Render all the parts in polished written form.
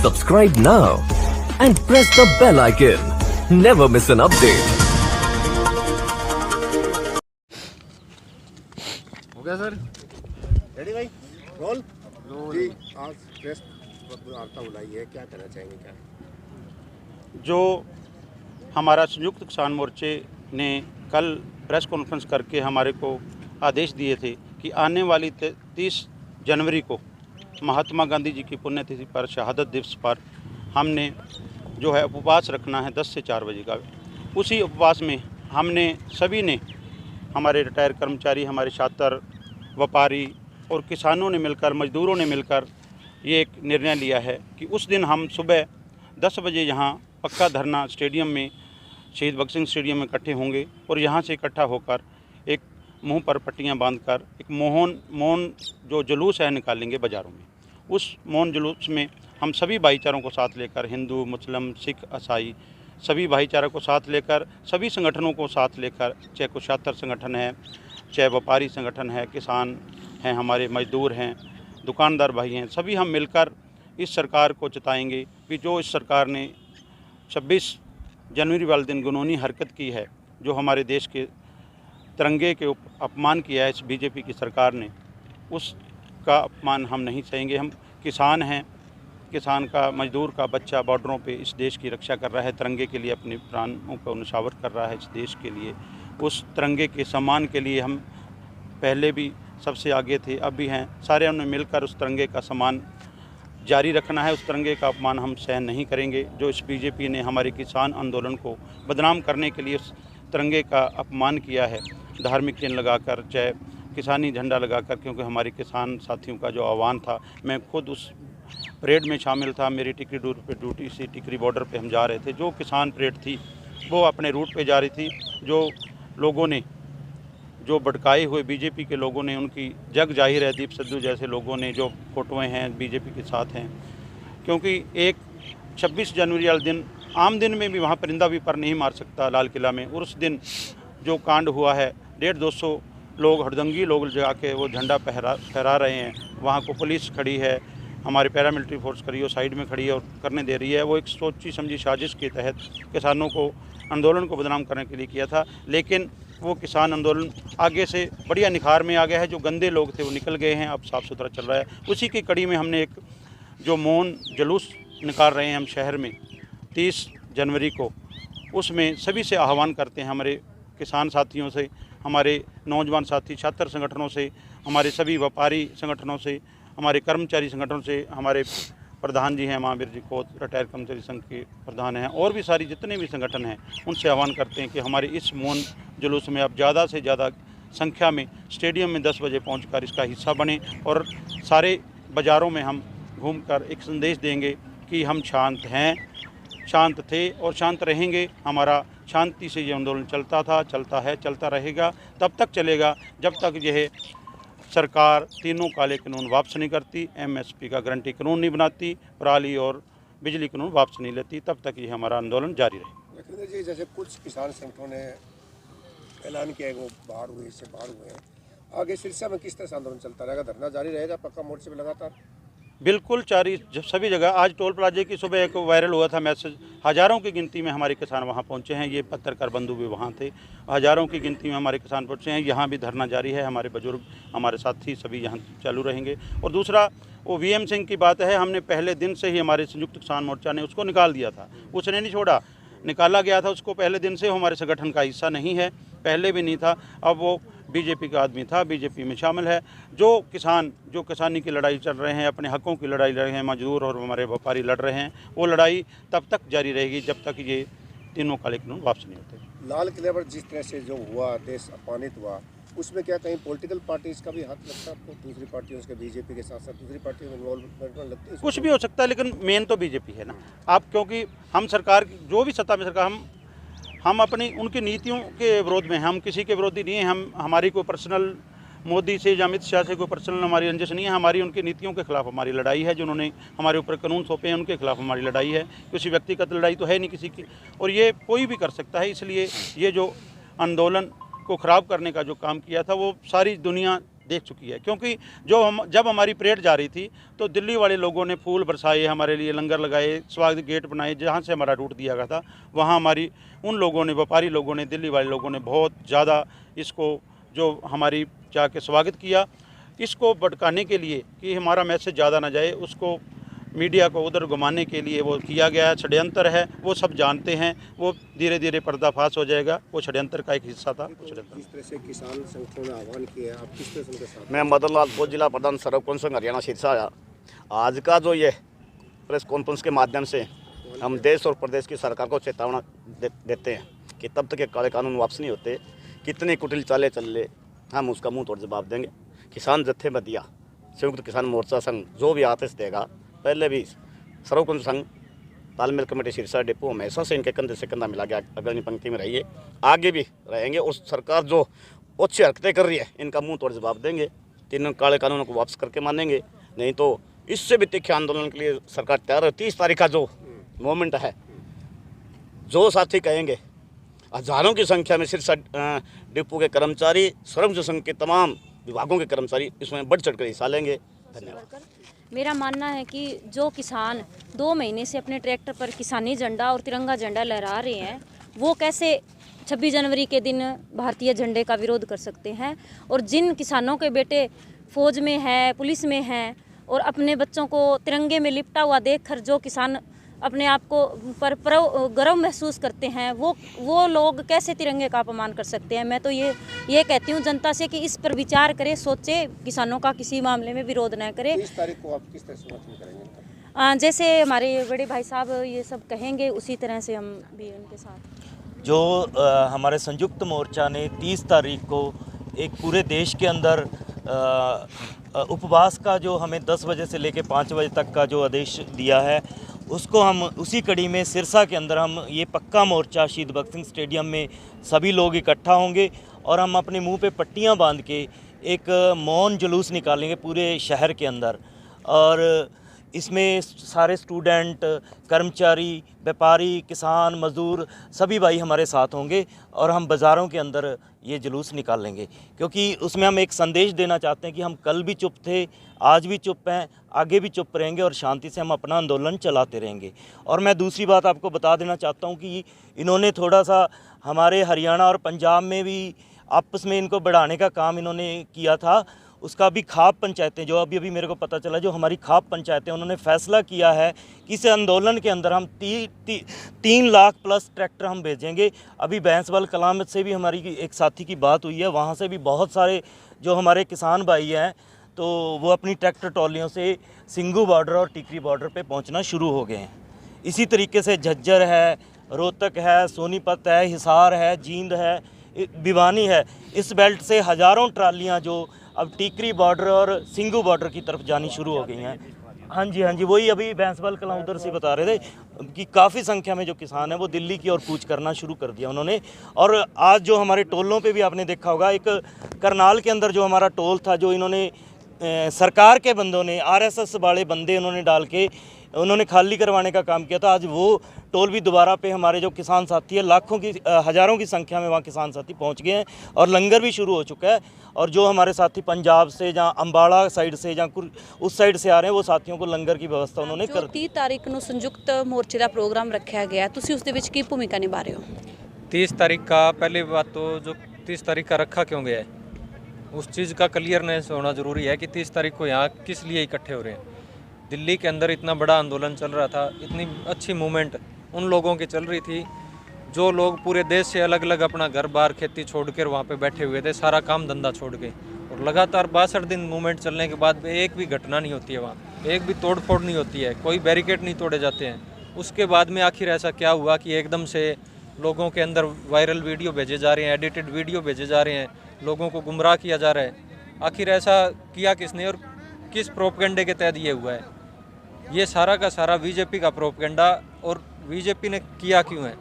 Subscribe now and press the bell icon. Never miss an update. हो गया sir? Ready भाई? Role जी। आज press वार्ता बुलाई है, क्या कहना चाहेंगे? क्या जो हमारा संयुक्त किसान मोर्चे ने कल प्रेस कॉन्फ्रेंस करके हमारे को आदेश दिए थे कि आने वाली 30 जनवरी को महात्मा गांधी जी की पुण्यतिथि पर, शहादत दिवस पर हमने जो है उपवास रखना है 10 से 4 बजे का। उसी उपवास में हमने सभी ने, हमारे रिटायर कर्मचारी, हमारे छात्र, व्यापारी और किसानों ने मिलकर, मजदूरों ने मिलकर ये एक निर्णय लिया है कि उस दिन हम सुबह 10 बजे यहाँ पक्का धरना स्टेडियम में, शहीद भगत सिंह स्टेडियम में इकट्ठे होंगे और यहाँ से इकट्ठा होकर एक मुंह पर पट्टियाँ बांधकर एक मौन जो जुलूस है निकालेंगे बाज़ारों में। उस मौन जुलूस में हम सभी भाईचारों को साथ लेकर, हिंदू, मुस्लिम, सिख, ईसाई, सभी भाईचारा को साथ लेकर, सभी संगठनों को साथ लेकर, चाहे कुछ छात्र संगठन है, चाहे व्यापारी संगठन है, किसान हैं, हमारे मजदूर हैं, दुकानदार भाई हैं, सभी हम मिलकर इस सरकार को चिताएंगे कि जो इस सरकार ने 26 जनवरी वाले दिन घिनौनी हरकत की है, जो हमारे देश के तिरंगे के अपमान किया है इस बीजेपी की सरकार ने, उसका अपमान हम नहीं सहेंगे। हम किसान हैं, किसान का, मजदूर का बच्चा बॉर्डरों पे इस देश की रक्षा कर रहा है, तिरंगे के लिए अपने प्राणों को न्यौछावर कर रहा है इस देश के लिए। उस तिरंगे के सम्मान के लिए हम पहले भी सबसे आगे थे, अब भी हैं। सारे हमने मिलकर उस तिरंगे का सम्मान जारी रखना है। उस तिरंगे का अपमान हम सहन नहीं करेंगे। जो इस बीजेपी ने हमारे किसान आंदोलन को बदनाम करने के लिए उस तिरंगे का अपमान किया है, धार्मिक चिन्ह लगाकर, चाहे किसानी झंडा लगाकर, क्योंकि हमारे किसान साथियों का जो आह्वान था, मैं खुद उस परेड में शामिल था। मेरी टिकरी ड्यूटी से टिकरी बॉर्डर पे हम जा रहे थे। जो किसान परेड थी वो अपने रूट पे जा रही थी। जो लोगों ने, जो भड़काए हुए बीजेपी के लोगों ने, उनकी जग जाहिर है, दीप सिद्धू जैसे लोगों ने जो फोटोएं हैं बीजेपी के साथ हैं। क्योंकि एक 26 जनवरी वाले दिन, आम दिन में भी वहाँ परिंदा भी पर नहीं मार सकता लाल किला में, और उस दिन जो कांड हुआ है, 150-200 लोग, हड़दंगी लोग जाके वो झंडा फहरा रहे हैं। वहाँ को पुलिस खड़ी है, हमारी पैरामिलिट्री फोर्स खड़ी है, साइड में खड़ी है और करने दे रही है। वो एक सोची समझी साजिश के तहत किसानों को, आंदोलन को बदनाम करने के लिए किया था। लेकिन वो किसान आंदोलन आगे से बढ़िया निखार में आ गया है। जो गंदे लोग थे वो निकल गए हैं, अब साफ़ सुथरा चल रहा है। उसी की कड़ी में हमने एक जो मौन जुलूस निकाल रहे हैं हम शहर में 30 जनवरी को, उसमें सभी से आह्वान करते हैं, हमारे किसान साथियों से, हमारे नौजवान साथी छात्र संगठनों से, हमारे सभी व्यापारी संगठनों से, हमारे कर्मचारी संगठनों से, हमारे प्रधान जी हैं महावीर जी को, रिटायर कर्मचारी संघ के प्रधान हैं, और भी सारी जितने भी संगठन हैं, उनसे आह्वान करते हैं कि हमारे इस मौन जुलूस में आप ज़्यादा से ज़्यादा संख्या में स्टेडियम में 10 बजे पहुंचकर इसका हिस्सा बने और सारे बाज़ारों में हम घूमकर एक संदेश देंगे कि हम शांत हैं, शांत थे और शांत रहेंगे। हमारा शांति से ये आंदोलन चलता था, चलता है, चलता रहेगा। तब तक चलेगा जब तक यह सरकार तीनों काले कानून वापस नहीं करती, MSP का गारंटी कानून नहीं बनाती, पराली और बिजली कानून वापस नहीं लेती, तब तक ये हमारा आंदोलन जारी रहेगा। लखनऊ जी, जैसे कुछ किसान संगठनों ने ऐलान किया है वो बाहर हुए, इससे बाहर हुए हैं, आगे सिरसा में किस तरह से आंदोलन चलता रहेगा? धरना जारी रहेगा पक्का मोर्चे में लगातार? बिल्कुल जारी, सभी जगह। आज टोल प्लाजे की सुबह एक वायरल हुआ था मैसेज, हज़ारों की गिनती में हमारे किसान वहाँ पहुँचे हैं। ये पत्रकार बंधु भी वहाँ थे। हज़ारों की गिनती में हमारे किसान पहुँचे हैं। यहाँ भी धरना जारी है। हमारे बुजुर्ग, हमारे साथी सभी यहाँ चालू रहेंगे। और दूसरा, वो VM सिंह की बात है, हमने पहले दिन से ही, हमारे संयुक्त किसान मोर्चा ने उसको निकाल दिया था, उसने नहीं छोड़ा। निकाला गया था उसको पहले दिन से, हमारे संगठन का हिस्सा नहीं है, पहले भी नहीं था। अब वो बीजेपी का आदमी था, बीजेपी में शामिल है। जो किसान, जो किसानी की लड़ाई चल रहे हैं, अपने हकों की लड़ाई लड़ रहे हैं, मजदूर और हमारे व्यापारी लड़ रहे हैं, वो लड़ाई तब तक जारी रहेगी जब तक ये तीनों काले कानून वापस नहीं होते। लाल किले पर जिस तरह से जो हुआ, देश अपमानित हुआ, उसमें क्या कहीं पॉलिटिकल पार्टीज का भी हाथ लगता है आपको? दूसरी पार्टियों से, बीजेपी के साथ साथ दूसरी पार्टियों में इन्वॉल्वमेंट लगती है? कुछ भी हो सकता है, लेकिन मेन तो बीजेपी है ना। आप, क्योंकि हम सरकार, जो भी सत्ता में सरकार, हम अपनी उनकी नीतियों के विरोध में हैं। हम किसी के विरोधी नहीं हैं। हमारी कोई पर्सनल मोदी से या अमित शाह से कोई पर्सनल हमारी रंजिश नहीं है। हमारी उनकी नीतियों के खिलाफ हमारी लड़ाई है। जो उन्होंने हमारे ऊपर कानून सौंपे हैं, उनके खिलाफ हमारी लड़ाई है। किसी व्यक्तिगत लड़ाई तो है नहीं किसी की, और ये कोई भी कर सकता है। इसलिए ये जो आंदोलन को ख़राब करने का जो काम किया था, वो सारी दुनिया देख चुकी है। क्योंकि जब हमारी परेड जा रही थी तो दिल्ली वाले लोगों ने फूल बरसाए, हमारे लिए लंगर लगाए, स्वागत गेट बनाए, जहाँ से हमारा रूट दिया गया था वहाँ हमारी उन लोगों ने, व्यापारी लोगों ने, दिल्ली वाले लोगों ने बहुत ज़्यादा इसको जो हमारी जाके स्वागत किया। इसको भटकाने के लिए कि हमारा मैसेज ज़्यादा ना जाए, उसको मीडिया को उधर घुमाने के लिए वो किया गया है। षड्यंत्र है, वो सब जानते हैं, वो धीरे धीरे पर्दाफाश हो जाएगा। वो षड्यंत्र का एक हिस्सा था। जिस तरह से किसान संगठनों ने आह्वान किया है, आप किस तरह से उनके साथ? मैं मदन लाल को जिला प्रधान सर्वकौन संघ हरियाणा सिरसा आया। आज का जो ये प्रेस कॉन्फ्रेंस के माध्यम से हम देश और प्रदेश की सरकार को चेतावनी देते हैं कि तब तक ये काले कानून वापस नहीं होते, कितनी कुटिल चाले चल ले, हम उसका मुंह तोड़ जवाब देंगे। किसान जत्थेबंदियाँ, संयुक्त किसान मोर्चा संघ जो भी आदेश देगा, पहले भी सर्वकौन संघ तालमेल कमेटी सिरसा डिपो हमेशा से इनके कंधे से कंधा मिला के अग्रणी पंक्ति में रही है, आगे भी रहेंगे। और सरकार जो अच्छी हरकतें कर रही है, इनका मुंह तोड़ जवाब देंगे। तीनों काले कानूनों को वापस करके मानेंगे, नहीं तो इससे भी तीखे आंदोलन के लिए सरकार तैयार है। 30 तारीख का जो मोमेंट है, जो साथी कहेंगे, हजारों की संख्या में सिरसा डिपो के कर्मचारी, श्रम संघ के तमाम विभागों के कर्मचारी इसमें बढ़ चढ़ कर हिस्सा लेंगे। धन्यवाद। मेरा मानना है कि जो किसान 2 महीने से अपने ट्रैक्टर पर किसानी झंडा और तिरंगा झंडा लहरा रहे हैं, वो कैसे 26 जनवरी के दिन भारतीय झंडे का विरोध कर सकते हैं। और जिन किसानों के बेटे फौज में है, पुलिस में हैं और अपने बच्चों को तिरंगे में लिपटा हुआ देखकर जो किसान अपने आप को पर गर्व महसूस करते हैं, वो लोग कैसे तिरंगे का अपमान कर सकते हैं। मैं तो ये कहती हूँ जनता से कि इस पर विचार करे, सोचे, किसानों का किसी मामले में विरोध न करे। 30 तारीख को आप किस तरह समर्थन करेंगे? जैसे हमारे बड़े भाई साहब ये सब कहेंगे, उसी तरह से हम भी उनके साथ। जो हमारे संयुक्त मोर्चा ने 30 तारीख को एक पूरे देश के अंदर उपवास का जो हमें 10 बजे से लेकर 5 बजे तक का जो आदेश दिया है, उसको हम उसी कड़ी में सिरसा के अंदर हम ये पक्का मोर्चा शहीद भगत सिंह स्टेडियम में सभी लोग इकट्ठा होंगे और हम अपने मुंह पे पट्टियां बांध के एक मौन जुलूस निकालेंगे पूरे शहर के अंदर। और इसमें सारे स्टूडेंट, कर्मचारी, व्यापारी, किसान, मज़दूर सभी भाई हमारे साथ होंगे और हम बाज़ारों के अंदर ये जुलूस निकालेंगे, क्योंकि उसमें हम एक संदेश देना चाहते हैं कि हम कल भी चुप थे, आज भी चुप हैं, आगे भी चुप रहेंगे और शांति से हम अपना आंदोलन चलाते रहेंगे। और मैं दूसरी बात आपको बता देना चाहता हूँ कि इन्होंने थोड़ा सा हमारे हरियाणा और पंजाब में भी आपस में इनको बढ़ाने का काम इन्होंने किया था। उसका भी खाप पंचायतें, जो अभी मेरे को पता चला, जो हमारी खाप पंचायतें, उन्होंने फैसला किया है कि इस आंदोलन के अंदर हम 3 लाख प्लस ट्रैक्टर हम भेजेंगे। अभी बैंसवाल कलामत से भी हमारी एक साथी की बात हुई है, वहाँ से भी बहुत सारे जो हमारे किसान भाई हैं तो वो अपनी ट्रैक्टर ट्रॉलियों से सिंगू बॉर्डर और टिकरी बॉर्डर पे पहुंचना शुरू हो गए हैं। इसी तरीके से झज्जर है, रोहतक है, सोनीपत है, हिसार है, जींद है, भिवानी है, इस बेल्ट से हज़ारों ट्रालियां जो अब टिकरी बॉर्डर और सिंगू बॉर्डर की तरफ जानी शुरू हो गई हैं। हाँ जी, वही अभी बैंसवाल कलां उधर से बता रहे थे कि काफ़ी संख्या में जो किसान हैं वो दिल्ली की ओर कूच करना शुरू कर दिया उन्होंने। और आज जो हमारे टोलों पे भी आपने देखा होगा, एक करनाल के अंदर जो हमारा टोल था, जो इन्होंने सरकार के बंदों ने, आरएसएस वाले बंदे उन्होंने डाल के उन्होंने खाली करवाने का काम किया था। आज वो टोल भी दोबारा पे हमारे जो किसान साथी है, लाखों की, हज़ारों की संख्या में वहाँ किसान साथी पहुँच गए हैं और लंगर भी शुरू हो चुका है। और जो हमारे साथी पंजाब से, जहाँ अम्बाड़ा साइड से, जहाँ उस साइड से आ रहे हैं, वो साथियों को लंगर की व्यवस्था उन्होंने कर दी। 30 तारीख ਨੂੰ ਸੰਯੁਕਤ ਮੋਰਚੇ ਦਾ ਪ੍ਰੋਗਰਾਮ ਰੱਖਿਆ ਗਿਆ, ਤੁਸੀਂ ਉਸ ਦੇ ਵਿੱਚ ਕੀ ਭੂਮਿਕਾ ਨਿਭਾ ਰਹੇ ਹੋ? 30 तारीख का पहली बात तो जो 30 तारीख का रखा क्यों गया है, उस चीज़ का क्लियरनेस होना ज़रूरी है कि 30 तारीख को यहाँ किस लिए इकट्ठे हो रहे हैं। दिल्ली के अंदर इतना बड़ा आंदोलन चल रहा था, इतनी अच्छी मूवमेंट उन लोगों की चल रही थी जो लोग पूरे देश से अलग अलग अपना घर बार खेती छोड़ कर वहाँ पे बैठे हुए थे, सारा काम धंधा छोड़ के। और लगातार 62 दिन मूवमेंट चलने के बाद एक भी घटना नहीं होती है वहाँ, एक भी तोड़ फोड़ नहीं होती है, कोई बैरिकेड नहीं तोड़े जाते हैं। उसके बाद में आखिर ऐसा क्या हुआ कि एकदम से लोगों के अंदर वायरल वीडियो भेजे जा रहे हैं, एडिटेड वीडियो भेजे जा रहे हैं, लोगों को गुमराह किया जा रहा है। आखिर ऐसा किया किसने और किस प्रोपगेंडे के तहत ये हुआ है? ये सारा का सारा बीजेपी का प्रोपगेंडा। और बीजेपी ने किया क्यों है?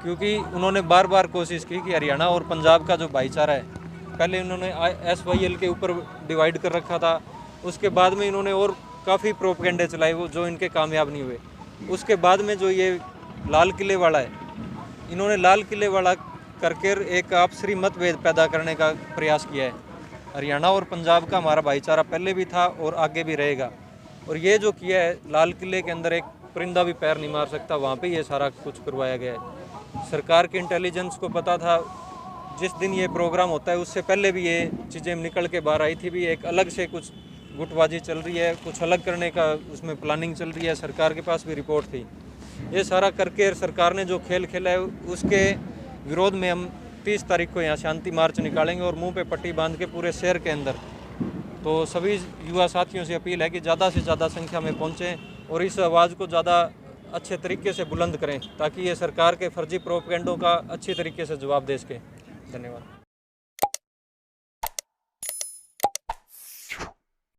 क्योंकि उन्होंने बार बार कोशिश की कि हरियाणा और पंजाब का जो भाईचारा है, पहले इन्होंने SYL के ऊपर डिवाइड कर रखा था, उसके बाद में इन्होंने और काफ़ी प्रोपगेंडे चलाए वो जो इनके कामयाब नहीं हुए। उसके बाद में जो ये लाल किले वाला है, इन्होंने लाल किले वाला करके एक आपसी मतभेद पैदा करने का प्रयास किया है। हरियाणा और पंजाब का हमारा भाईचारा पहले भी था और आगे भी रहेगा। और ये जो किया है, लाल किले के अंदर एक परिंदा भी पैर नहीं मार सकता, वहाँ पे ये सारा कुछ करवाया गया है। सरकार के इंटेलिजेंस को पता था, जिस दिन ये प्रोग्राम होता है उससे पहले भी ये चीज़ें निकल के बाहर आई थी, भी एक अलग से कुछ गुटबाजी चल रही है, कुछ अलग करने का उसमें प्लानिंग चल रही है। सरकार के पास भी रिपोर्ट थी। ये सारा करके सरकार ने जो खेल खेला है उसके विरोध में हम 30 तारीख को यहाँ शांति मार्च निकालेंगे और मुंह पे पट्टी बांध के पूरे शहर के अंदर। तो सभी युवा साथियों से अपील है कि ज़्यादा से ज़्यादा संख्या में पहुँचें और इस आवाज़ को ज़्यादा अच्छे तरीके से बुलंद करें, ताकि ये सरकार के फर्जी प्रोपेगेंडों का अच्छी तरीके से जवाब दे सकें। धन्यवाद।